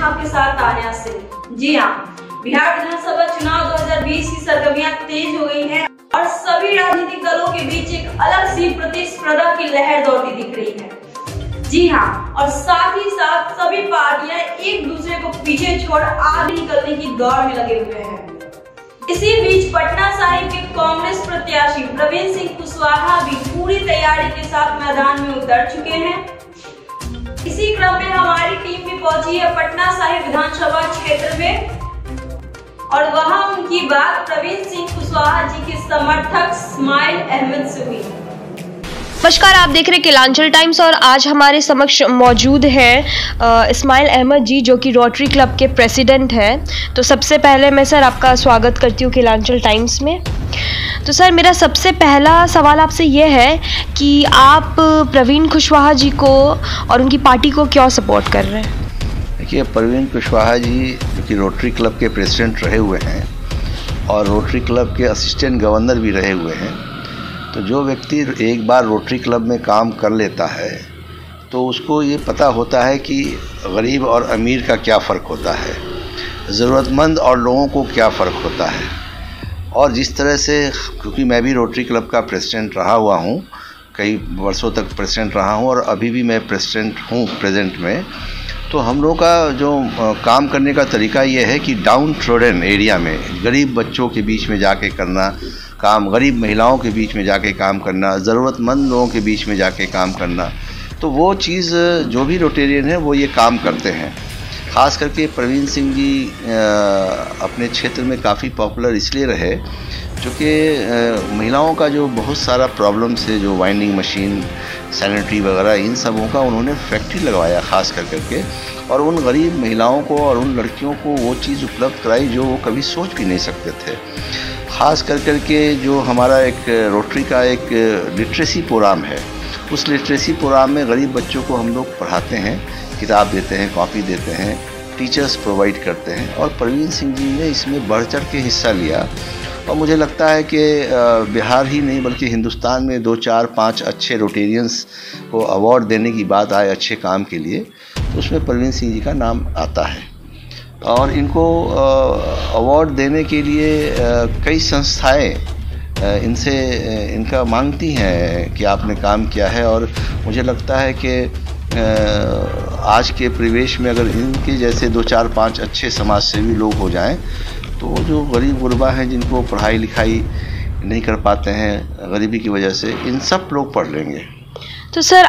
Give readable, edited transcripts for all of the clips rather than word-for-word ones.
आपके साथ तान्या सिंह। जी हाँ, बिहार विधानसभा चुनाव 2020 की सरगर्मियां तेज हो गई हैं और सभी राजनीतिक दलों के बीच एक अलग सी प्रतिस्पर्धा की लहर दौड़ती दिख रही है। जी हाँ, और साथ ही साथ सभी पार्टियां एक दूसरे को पीछे छोड़ आगे निकलने की दौड़ में लगे हुए हैं। इसी बीच पटना साहिब के कांग्रेस प्रत्याशी प्रवीण सिंह कुशवाहा भी पूरी तैयारी के साथ मैदान में उतर चुके हैं। इसी क्रम में हमारी टीम भी पहुंची है पटना साहिब विधानसभा क्षेत्र में और वहां उनकी बात प्रवीण सिंह कुशवाहा जी के समर्थक इस्माइल अहमद से हुई। नमस्कार, आप देख रहे हैं केलांचल टाइम्स और आज हमारे समक्ष मौजूद हैं इस्माइल अहमद जी, जो कि रोटरी क्लब के प्रेसिडेंट हैं। तो सबसे पहले मैं सर आपका स्वागत करती हूँ केलांचल टाइम्स में। तो सर, मेरा सबसे पहला सवाल आपसे ये है कि आप प्रवीण कुशवाहा जी को और उनकी पार्टी को क्यों सपोर्ट कर रहे हैं? देखिए, प्रवीण कुशवाहा जी जो कि रोटरी क्लब के प्रेसिडेंट रहे हुए हैं और रोटरी क्लब के असिस्टेंट गवर्नर भी रहे हुए हैं, तो जो व्यक्ति एक बार रोटरी क्लब में काम कर लेता है तो उसको ये पता होता है कि गरीब और अमीर का क्या फ़र्क होता है, ज़रूरतमंद और लोगों को क्या फ़र्क होता है। और जिस तरह से, क्योंकि मैं भी रोटरी क्लब का प्रेसिडेंट रहा हुआ हूँ, कई वर्षों तक प्रेसिडेंट रहा हूँ और अभी भी मैं प्रेसिडेंट हूँ प्रेजेंट में, तो हम लोगों का जो काम करने का तरीका ये है कि डाउन ट्रोडन एरिया में गरीब बच्चों के बीच में जाके करना काम, गरीब महिलाओं के बीच में जाके काम करना, ज़रूरतमंद लोगों के बीच में जाके काम करना। तो वो चीज़ जो भी रोटेरियन है वो ये काम करते हैं। ख़ास करके प्रवीण सिंह जी अपने क्षेत्र में काफ़ी पॉपुलर इसलिए रहे क्योंकि महिलाओं का जो बहुत सारा प्रॉब्लम्स है, जो वाइंडिंग मशीन, सैनिटरी वगैरह, इन सबों का उन्होंने फैक्ट्री लगवाया ख़ास करके, और उन गरीब महिलाओं को और उन लड़कियों को वो चीज़ उपलब्ध कराई जो वो कभी सोच भी नहीं सकते थे। ख़ास करके जो हमारा एक रोटरी का एक लिटरेसी प्रोग्राम है, उस लिटरेसी प्रोग्राम में गरीब बच्चों को हम लोग पढ़ाते हैं, किताब देते हैं, कॉपी देते हैं, टीचर्स प्रोवाइड करते हैं। और प्रवीण सिंह जी ने इसमें बढ़ चढ़ के हिस्सा लिया और मुझे लगता है कि बिहार ही नहीं बल्कि हिंदुस्तान में 2, 4, 5 अच्छे रोटेरियंस को अवार्ड देने की बात आए अच्छे काम के लिए, तो उसमें प्रवीण सिंह जी का नाम आता है। और इनको अवार्ड देने के लिए कई संस्थाएं इनका मांगती हैं कि आपने काम किया है। और मुझे लगता है कि आज के परिवेश में अगर इनके जैसे 2, 4, 5 अच्छे समाजसेवी लोग हो जाएं तो जो गरीब गुरबा हैं, जिनको पढ़ाई लिखाई नहीं कर पाते हैं गरीबी की वजह से, इन सब लोग पढ़ लेंगे। तो सर,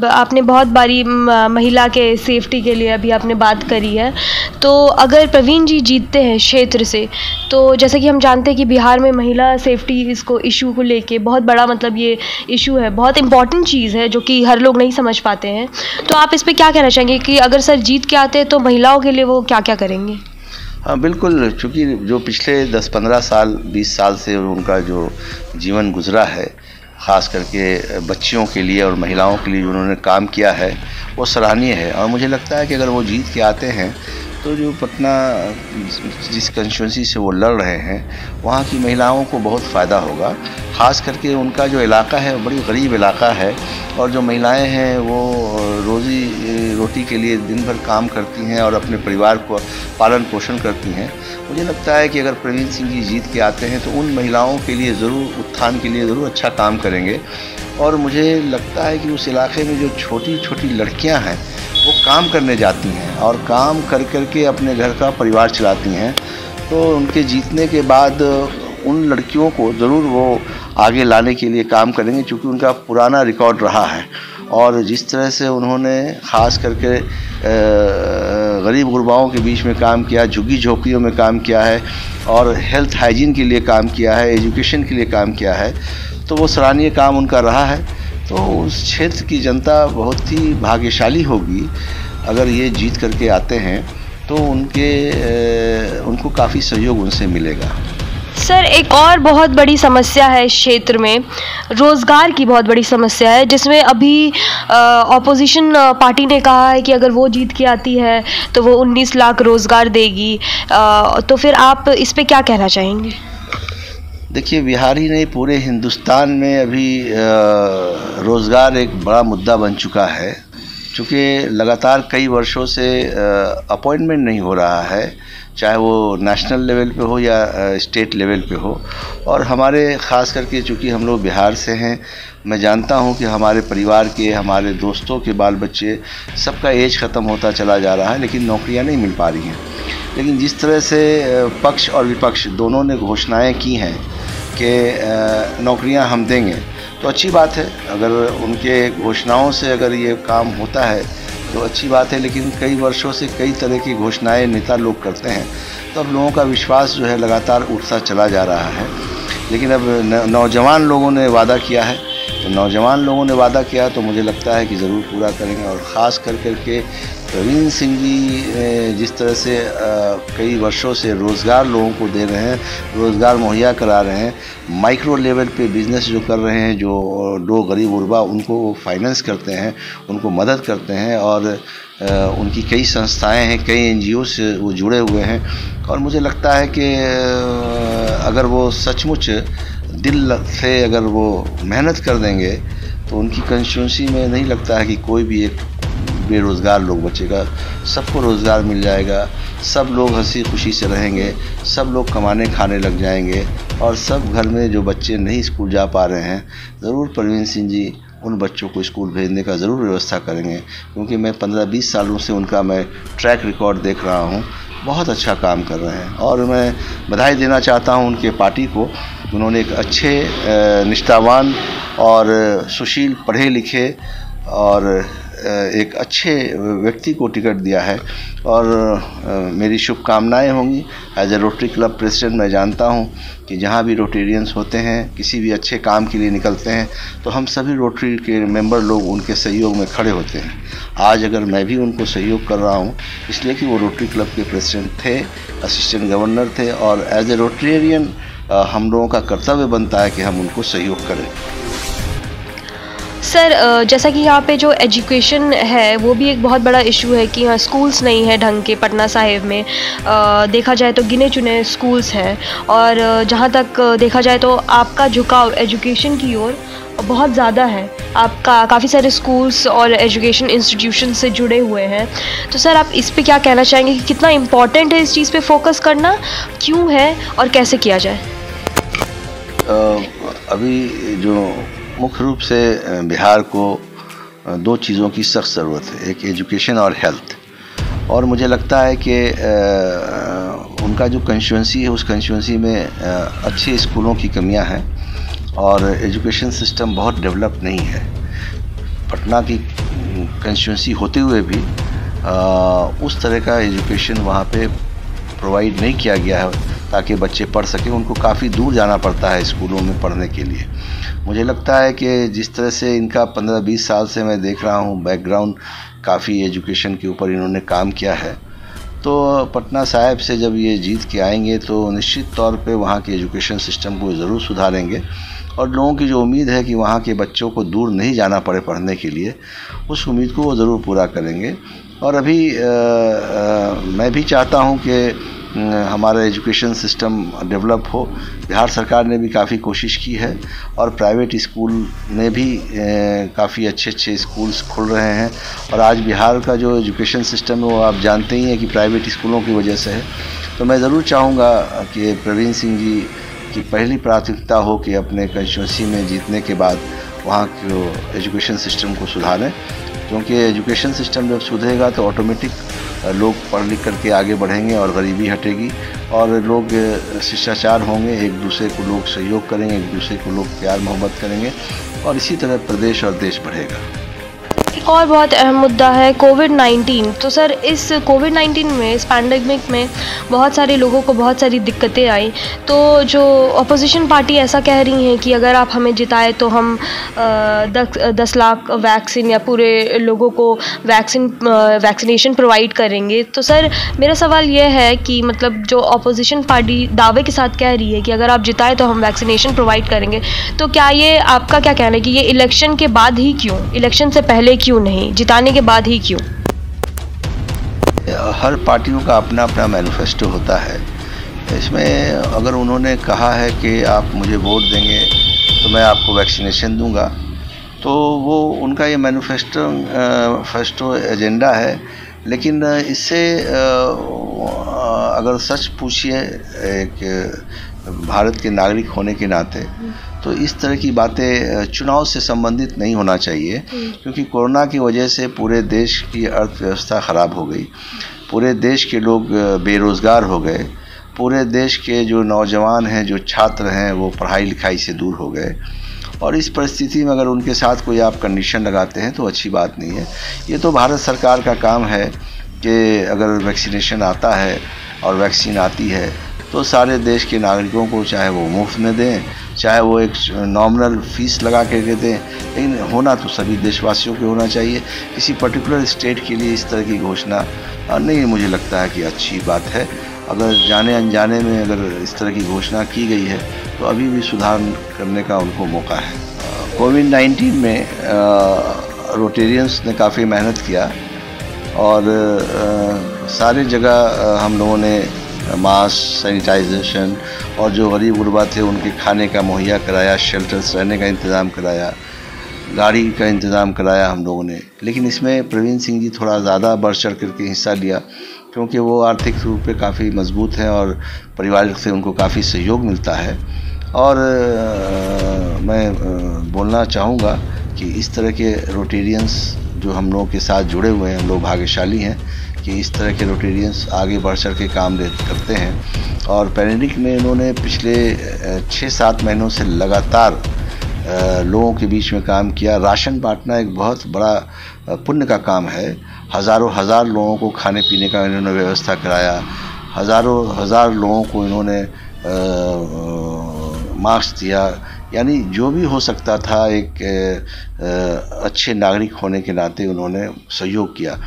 आपने बहुत बारी महिला के सेफ्टी के लिए अभी आपने बात करी है। तो अगर प्रवीण जी जीतते हैं क्षेत्र से, तो जैसे कि हम जानते हैं कि बिहार में महिला सेफ्टी इसको इशू को लेके बहुत बड़ा ये इशू है, बहुत इम्पॉर्टेंट चीज़ है जो कि हर लोग नहीं समझ पाते हैं। तो आप इस पे क्या कहना चाहेंगे कि अगर सर जीत के आते हैं तो महिलाओं के लिए वो क्या क्या करेंगे? हाँ बिल्कुल, चूँकि जो पिछले 10-15 साल 20 साल से उनका जो जीवन गुजरा है, ख़ास करके बच्चियों के लिए और महिलाओं के लिए जो उन्होंने काम किया है वो सराहनीय है। और मुझे लगता है कि अगर वो जीत के आते हैं तो जो पटना जिस कंस्टिट्यूंसी से वो लड़ रहे हैं वहाँ की महिलाओं को बहुत फ़ायदा होगा। ख़ास करके उनका जो इलाका है बड़ी गरीब इलाका है और जो महिलाएं हैं वो रोज़ी रोटी के लिए दिन भर काम करती हैं और अपने परिवार को पालन पोषण करती हैं। मुझे लगता है कि अगर प्रवीण सिंह जी जीत के आते हैं तो उन महिलाओं के लिए ज़रूर, उत्थान के लिए ज़रूर अच्छा काम करेंगे। और मुझे लगता है कि उस इलाके में जो छोटी छोटी लड़कियां हैं वो काम करने जाती हैं और काम कर के अपने घर का परिवार चलाती हैं, तो उनके जीतने के बाद उन लड़कियों को ज़रूर वो आगे लाने के लिए काम करेंगे, क्योंकि उनका पुराना रिकॉर्ड रहा है। और जिस तरह से उन्होंने ख़ास करके गरीब गुरबाओं के बीच में काम किया, झुग्गी झोंपड़ियों में काम किया है और हेल्थ हाइजीन के लिए काम किया है, एजुकेशन के लिए काम किया है, तो वो सराहनीय काम उनका रहा है। तो उस क्षेत्र की जनता बहुत ही भाग्यशाली होगी अगर ये जीत करके आते हैं, तो उनको काफ़ी सहयोग उनसे मिलेगा। सर, एक और बहुत बड़ी समस्या है इस क्षेत्र में, रोज़गार की बहुत बड़ी समस्या है, जिसमें अभी ऑपोजिशन पार्टी ने कहा है कि अगर वो जीत के आती है तो वो 19 लाख रोज़गार देगी। तो फिर आप इस पे क्या कहना चाहेंगे? देखिए, बिहार ही नहीं पूरे हिंदुस्तान में अभी रोज़गार एक बड़ा मुद्दा बन चुका है, चूँकि लगातार कई वर्षों से अपॉइंटमेंट नहीं हो रहा है, चाहे वो नेशनल लेवल पे हो या स्टेट लेवल पे हो। और हमारे ख़ास करके चूँकि हम लोग बिहार से हैं, मैं जानता हूं कि हमारे परिवार के, हमारे दोस्तों के बाल बच्चे सबका एज ख़त्म होता चला जा रहा है, लेकिन नौकरियां नहीं मिल पा रही हैं। लेकिन जिस तरह से पक्ष और विपक्ष दोनों ने घोषणाएं की हैं कि नौकरियां हम देंगे, तो अच्छी बात है। अगर उनके घोषणाओं से अगर ये काम होता है तो अच्छी बात है, लेकिन कई वर्षों से कई तरह की घोषणाएं नेता लोग करते हैं, तो अब लोगों का विश्वास जो है लगातार उठता चला जा रहा है। लेकिन अब नौजवान लोगों ने वादा किया है, तो नौजवान लोगों ने वादा किया तो मुझे लगता है कि ज़रूर पूरा करेंगे। और ख़ास करके प्रवीण सिंह जी जिस तरह से कई वर्षों से रोज़गार लोगों को दे रहे हैं, रोज़गार मुहैया करा रहे हैं, माइक्रो लेवल पे बिज़नेस जो कर रहे हैं, जो लोग गरीब गुरबा उनको फाइनेंस करते हैं, उनको मदद करते हैं, और उनकी कई संस्थाएं हैं, कई NGO से वो जुड़े हुए हैं। और मुझे लगता है कि अगर वो सचमुच दिल से अगर वो मेहनत कर देंगे तो उनकी कंस्टिट्यूंसी में नहीं लगता है कि कोई भी एक बेरोज़गार लोग बचेगा। सबको रोज़गार मिल जाएगा, सब लोग हंसी खुशी से रहेंगे, सब लोग कमाने खाने लग जाएंगे, और सब घर में जो बच्चे नहीं स्कूल जा पा रहे हैं, ज़रूर प्रवीण सिंह जी उन बच्चों को स्कूल भेजने का ज़रूर व्यवस्था करेंगे। क्योंकि मैं 15-20 सालों से उनका मैं ट्रैक रिकॉर्ड देख रहा हूँ, बहुत अच्छा काम कर रहे हैं। और मैं बधाई देना चाहता हूँ उनके पार्टी को, उन्होंने एक अच्छे निष्ठावान और सुशील, पढ़े लिखे और एक अच्छे व्यक्ति को टिकट दिया है। और मेरी शुभकामनाएं होंगी। As a Rotary club president मैं जानता हूं कि जहां भी रोटेरियंस होते हैं, किसी भी अच्छे काम के लिए निकलते हैं, तो हम सभी रोटरी के मेंबर लोग उनके सहयोग में खड़े होते हैं। आज अगर मैं भी उनको सहयोग कर रहा हूं इसलिए कि वो रोटरी क्लब के प्रेसिडेंट थे, असिस्टेंट गवर्नर थे, और एज ए रोटेरियन हम लोगों का कर्तव्य बनता है कि हम उनको सहयोग करें। सर, जैसा कि यहाँ पे जो एजुकेशन है वो भी एक बहुत बड़ा इशू है कि यहाँ स्कूल्स नहीं है ढंग के। पटना साहिब में देखा जाए तो गिने चुने स्कूल्स हैं, और जहाँ तक देखा जाए तो आपका झुकाव एजुकेशन की ओर बहुत ज़्यादा है। आपका काफ़ी सारे स्कूल्स और एजुकेशन इंस्टीट्यूशन से जुड़े हुए हैं, तो सर आप इस पे क्या कहना चाहेंगे कि कितना इम्पॉर्टेंट है इस चीज़ पे फोकस करना, क्यों है और कैसे किया जाए? अभी जो मुख्य रूप से बिहार को दो चीज़ों की सख्त ज़रूरत है, एक एजुकेशन और हेल्थ। और मुझे लगता है कि उनका जो कंस्टिट्यूंसी है उस कंस्टिट्यूंसी में अच्छे स्कूलों की कमियां हैं और एजुकेशन सिस्टम बहुत डेवलप नहीं है। पटना की कंस्टिट्यूंसी होते हुए भी उस तरह का एजुकेशन वहाँ पे प्रोवाइड नहीं किया गया है ताकि बच्चे पढ़ सकें। उनको काफ़ी दूर जाना पड़ता है स्कूलों में पढ़ने के लिए। मुझे लगता है कि जिस तरह से इनका 15-20 साल से मैं देख रहा हूँ बैकग्राउंड, काफ़ी एजुकेशन के ऊपर इन्होंने काम किया है, तो पटना साहिब से जब ये जीत के आएंगे तो निश्चित तौर पे वहाँ के एजुकेशन सिस्टम को ज़रूर सुधारेंगे। और लोगों की जो उम्मीद है कि वहाँ के बच्चों को दूर नहीं जाना पड़े पढ़ने के लिए, उस उम्मीद को वो ज़रूर पूरा करेंगे। और अभी मैं भी चाहता हूँ कि हमारा एजुकेशन सिस्टम डेवलप हो। बिहार सरकार ने भी काफ़ी कोशिश की है और प्राइवेट स्कूल में भी काफ़ी अच्छे स्कूल्स खुल रहे हैं। और आज बिहार का जो एजुकेशन सिस्टम है वो आप जानते ही हैं कि प्राइवेट स्कूलों की वजह से है। तो मैं ज़रूर चाहूँगा कि प्रवीण सिंह जी की पहली प्राथमिकता हो कि अपने कंस्टिट्यूंसी में जीतने के बाद वहाँ के एजुकेशन सिस्टम को सुधारें, क्योंकि एजुकेशन सिस्टम जब सुधरेगा तो ऑटोमेटिक लोग पढ़ लिख करके आगे बढ़ेंगे और गरीबी हटेगी और लोग शिष्टाचार होंगे, एक दूसरे को लोग सहयोग करेंगे, एक दूसरे को लोग प्यार मोहब्बत करेंगे और इसी तरह प्रदेश और देश बढ़ेगा। एक और बहुत अहम मुद्दा है कोविड-19। तो सर इस कोविड-19 में, इस पैंडेमिक में बहुत सारे लोगों को बहुत सारी दिक्कतें आई। तो जो अपोजिशन पार्टी ऐसा कह रही हैं कि अगर आप हमें जिताए तो हम 10 लाख वैक्सीन या पूरे लोगों को वैक्सीनेशन प्रोवाइड करेंगे। तो सर मेरा सवाल यह है कि मतलब जो अपोजिशन पार्टी दावे के साथ कह रही है कि अगर आप जिताए तो हम वैक्सीनेशन प्रोवाइड करेंगे, तो क्या ये आपका क्या कहना है कि ये इलेक्शन के बाद ही क्यों, इलेक्शन से पहले क्यों नहीं, जिताने के बाद ही क्यों? हर पार्टियों का अपना अपना मैनिफेस्टो होता है। इसमें अगर उन्होंने कहा है कि आप मुझे वोट देंगे तो मैं आपको वैक्सीनेशन दूंगा, तो वो उनका ये मैनिफेस्टो एजेंडा है। लेकिन इससे अगर सच पूछिए एक भारत के नागरिक होने के नाते, तो इस तरह की बातें चुनाव से संबंधित नहीं होना चाहिए, क्योंकि कोरोना की वजह से पूरे देश की अर्थव्यवस्था ख़राब हो गई, पूरे देश के लोग बेरोज़गार हो गए, पूरे देश के जो नौजवान हैं, जो छात्र हैं, वो पढ़ाई लिखाई से दूर हो गए। और इस परिस्थिति में अगर उनके साथ कोई आप कंडीशन लगाते हैं तो अच्छी बात नहीं है। ये तो भारत सरकार का काम है कि अगर वैक्सीनेशन आता है और वैक्सीन आती है तो सारे देश के नागरिकों को, चाहे वो मुफ्त में दें, चाहे वो एक नॉमिनल फीस लगा के दें, लेकिन होना तो सभी देशवासियों को होना चाहिए। किसी पर्टिकुलर स्टेट के लिए इस तरह की घोषणा नहीं, मुझे लगता है कि अच्छी बात है। अगर जाने अनजाने में अगर इस तरह की घोषणा की गई है तो अभी भी सुधार करने का उनको मौका है। कोविड-19 में रोटेरियंस ने काफ़ी मेहनत किया और सारे जगह हम लोगों ने मास्क, सैनिटाइजेशन और जो गरीब गुरबा थे उनके खाने का मुहैया कराया, शेल्टर्स रहने का इंतज़ाम कराया, गाड़ी का इंतज़ाम कराया हम लोगों ने। लेकिन इसमें प्रवीण सिंह जी थोड़ा ज़्यादा बढ़ चढ़ करके हिस्सा लिया, क्योंकि वो आर्थिक रूप से काफ़ी मजबूत हैं और पारिवारिक से उनको काफ़ी सहयोग मिलता है। और मैं बोलना चाहूँगा कि इस तरह के रोटेरियंस जो हम लोगों के साथ जुड़े हुए हैं, हम लोग भाग्यशाली हैं कि इस तरह के रोटेरियंस आगे बढ़ चढ़ के काम करते हैं। और पैंडेमिक में इन्होंने पिछले 6-7 महीनों से लगातार लोगों के बीच में काम किया। राशन बांटना एक बहुत बड़ा पुण्य का काम है। हज़ार लोगों को खाने पीने का इन्होंने व्यवस्था कराया, हज़ार लोगों को इन्होंने मास्क दिया, यानी जो भी हो सकता था एक अच्छे नागरिक होने के नाते उन्होंने सहयोग किया।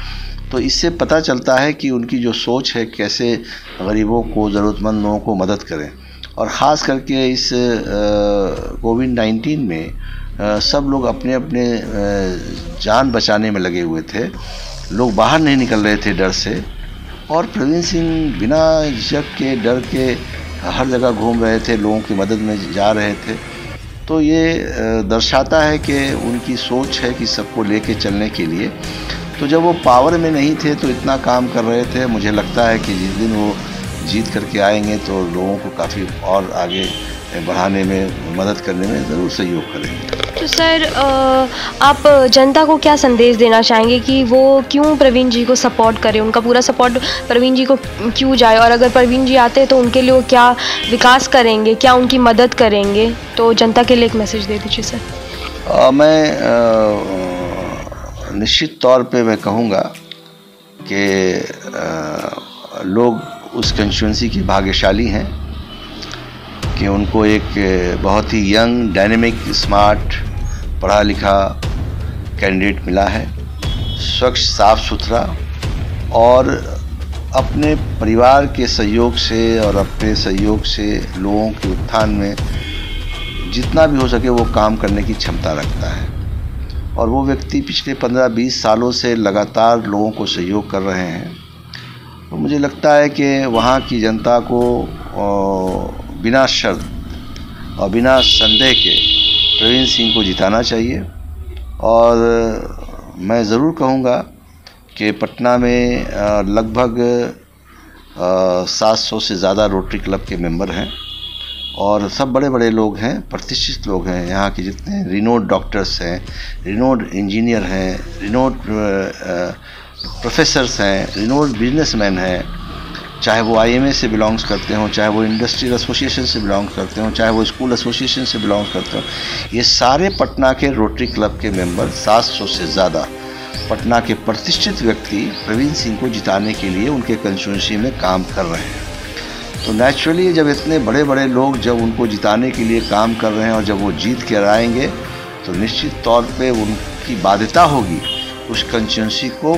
तो इससे पता चलता है कि उनकी जो सोच है कैसे गरीबों को, ज़रूरतमंद लोगों को मदद करें। और ख़ास करके इस कोविड-19 में सब लोग अपने अपने जान बचाने में लगे हुए थे। लोग बाहर नहीं निकल रहे थे डर से, और प्रवीण सिंह बिना झिझक के, डर के हर जगह घूम रहे थे, लोगों की मदद में जा रहे थे। तो ये दर्शाता है कि उनकी सोच है कि सबको लेके चलने के लिए। तो जब वो पावर में नहीं थे तो इतना काम कर रहे थे। मुझे लगता है कि जिस दिन वो जीत करके आएंगे तो लोगों को काफ़ी और आगे बढ़ाने में, मदद करने में ज़रूर सहयोग करेंगे। तो सर, आप जनता को क्या संदेश देना चाहेंगे कि वो क्यों प्रवीण जी को सपोर्ट करें, उनका पूरा सपोर्ट प्रवीण जी को क्यों जाए, और अगर प्रवीण जी आते तो उनके लिए वो क्या विकास करेंगे, क्या उनकी मदद करेंगे? तो जनता के लिए एक मैसेज दे दीजिए सर। मैं निश्चित तौर पे मैं कहूँगा कि लोग उस कंस्टिट्यूंसी की भाग्यशाली हैं कि उनको एक बहुत ही यंग, डायनेमिक, स्मार्ट, पढ़ा लिखा कैंडिडेट मिला है, स्वच्छ, साफ सुथरा, और अपने परिवार के सहयोग से और अपने सहयोग से लोगों के उत्थान में जितना भी हो सके वो काम करने की क्षमता रखता है। और वो व्यक्ति पिछले 15-20 सालों से लगातार लोगों को सहयोग कर रहे हैं। तो मुझे लगता है कि वहाँ की जनता को बिना शर्त और बिना संदेह के प्रवीण सिंह को जिताना चाहिए। और मैं ज़रूर कहूँगा कि पटना में लगभग 700 से ज़्यादा रोटरी क्लब के मेंबर हैं, और सब बड़े बड़े लोग हैं, प्रतिष्ठित लोग हैं। यहाँ के जितने रिनोड डॉक्टर्स हैं, रिनोड इंजीनियर हैं, रिनोड प्रोफेसर्स हैं, रिनोड बिजनेसमैन हैं, चाहे वो IMA से बिलोंग्स करते हों, चाहे वो इंडस्ट्रियल एसोसिएशन से बिलोंग करते हों, चाहे वो स्कूल एसोसिएशन से बिलोंग करते हों, ये सारे पटना के रोटरी क्लब के मेंबर, 700 से ज़्यादा पटना के प्रतिष्ठित व्यक्ति प्रवीण सिंह को जिताने के लिए उनके कंस्टिट्यूंसी में काम कर रहे हैं। तो नेचुरली जब इतने बड़े बड़े लोग जब उनको जिताने के लिए काम कर रहे हैं और जब वो जीत कर आएंगे तो निश्चित तौर पे उनकी बाध्यता होगी उस कंस्टिट्यूंसी को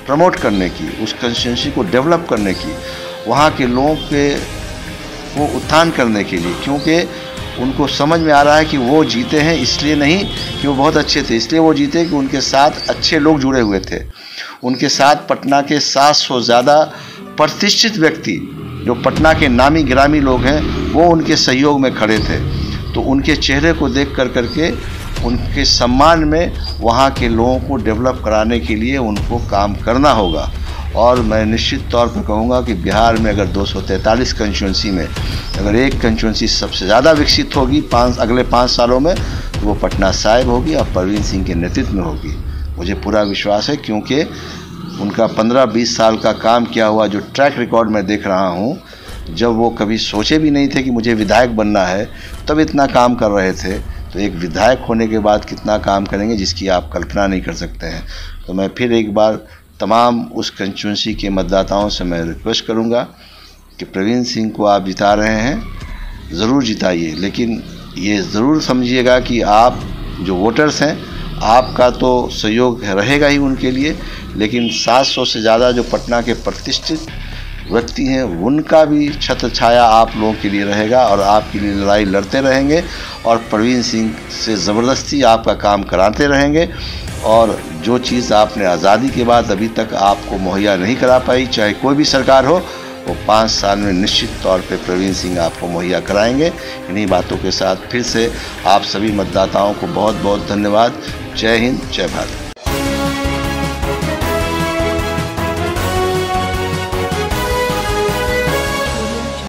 प्रमोट करने की, उस कंस्टिट्यूंसी को डेवलप करने की, वहाँ के लोगों के वो उत्थान करने के लिए। क्योंकि उनको समझ में आ रहा है कि वो जीते हैं इसलिए नहीं कि वो बहुत अच्छे थे, इसलिए वो जीते कि उनके साथ अच्छे लोग जुड़े हुए थे। उनके साथ पटना के 700 ज़्यादा प्रतिष्ठित व्यक्ति जो पटना के नामी गिरामी लोग हैं वो उनके सहयोग में खड़े थे। तो उनके चेहरे को देख करके उनके सम्मान में वहाँ के लोगों को डेवलप कराने के लिए उनको काम करना होगा। और मैं निश्चित तौर पर कहूँगा कि बिहार में अगर 243 कंस्टिट्यूंसी में अगर एक कंस्टिट्यूंसी सबसे ज़्यादा विकसित होगी अगले 5 सालों में, तो वो पटना साहिब होगी और परवीन सिंह के नेतृत्व में होगी। मुझे पूरा विश्वास है, क्योंकि उनका 15-20 साल का काम किया हुआ जो ट्रैक रिकॉर्ड मैं देख रहा हूँ, जब वो कभी सोचे भी नहीं थे कि मुझे विधायक बनना है, तब इतना काम कर रहे थे। तो एक विधायक होने के बाद कितना काम करेंगे जिसकी आप कल्पना नहीं कर सकते हैं। तो मैं फिर एक बार तमाम उस कंस्टिट्यूंसी के मतदाताओं से मैं रिक्वेस्ट करूंगा कि प्रवीण सिंह को आप जिता रहे हैं, ज़रूर जिताइए, लेकिन ये ज़रूर समझिएगा कि आप जो वोटर्स हैं, आपका तो सहयोग रहेगा ही उनके लिए, लेकिन 700 से ज़्यादा जो पटना के प्रतिष्ठित व्यक्ति हैं, उनका भी छत्र छाया आप लोगों के लिए रहेगा और आपके लिए लड़ाई लड़ते रहेंगे और प्रवीण सिंह से ज़बरदस्ती आपका काम कराते रहेंगे। और जो चीज़ आपने आज़ादी के बाद अभी तक आपको मुहैया नहीं करा पाई, चाहे कोई भी सरकार हो, वो 5 साल में निश्चित तौर पे प्रवीण सिंह आपको मुहैया कराएंगे। इन्हीं बातों के साथ फिर से आप सभी मतदाताओं को बहुत बहुत धन्यवाद। जय हिंद, जय भारत।